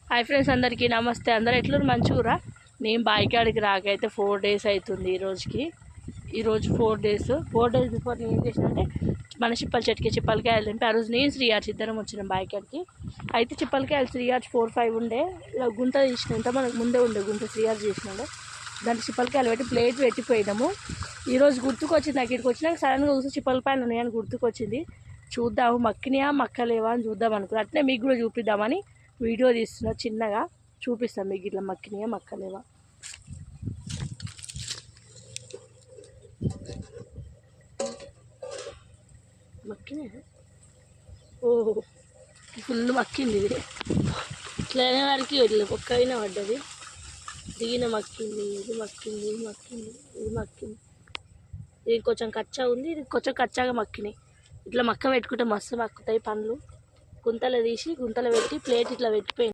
Hi friends, అందరికీ నమస్తే. అందరు ఎట్లున్నారు? మంచిగా. నేను బాయికాడికి రాకైతే 4 days అవుతుంది. ఈరోజు 4 days బిఫోర్ నేను ఏం చేసిన అంటే మన చిప్పల చెట్టుకి చిప్పలకాయలు తింటే ఆ రోజు నేను శ్రీయార్చి ఇద్దరం వచ్చినాం బాయికాడికి. అయితే చిప్పలకాయలు శ్రీయార్చి 4-5 ఉండే, ఇలా గుంట తీసినంత మనకు ముందే ఉండే గుంట శ్రీయార్చి చేసినాడు. దాంట్లో చిప్పలకాయలు పెట్టి ప్లేట్ పెట్టిపోయినాము. ఈరోజు గుర్తుకొచ్చింది నాకు, ఇక్కడికి వచ్చినాక సడన్గా చూసి చిప్పలకాయలు ఉన్నాయని గుర్తుకొచ్చింది. చూద్దాము మక్కినాయా మక్కలేవా అని చూద్దాం అనుకున్నా. అట్నే మీకు కూడా చూపిద్దామని వీడియో తీస్తున్నా, చిన్నగా చూపిస్తాం మీకు ఇట్లా మక్కినాయా మక్కలేవా. మక్కినాయా? ఓహో, ఫుల్ మక్కింది ఇది. ఇట్లనే వరకు ఇట్లా ఒక్కైనా పడ్డది. దిగిన మక్కింది, ఇది మక్కింది, ఇది మక్కింది, ఇది మక్కింది. ఇది కొంచెం కచ్చా ఉంది, ఇది కొంచెం కచ్చాగా మక్కినాయి. ఇట్లా మక్క పెట్టుకుంటే మస్తు మక్కుతాయి పండ్లు. గుంతలు తీసి గుంతలు పెట్టి ప్లేట్ ఇట్లా పెట్టిపోయింది.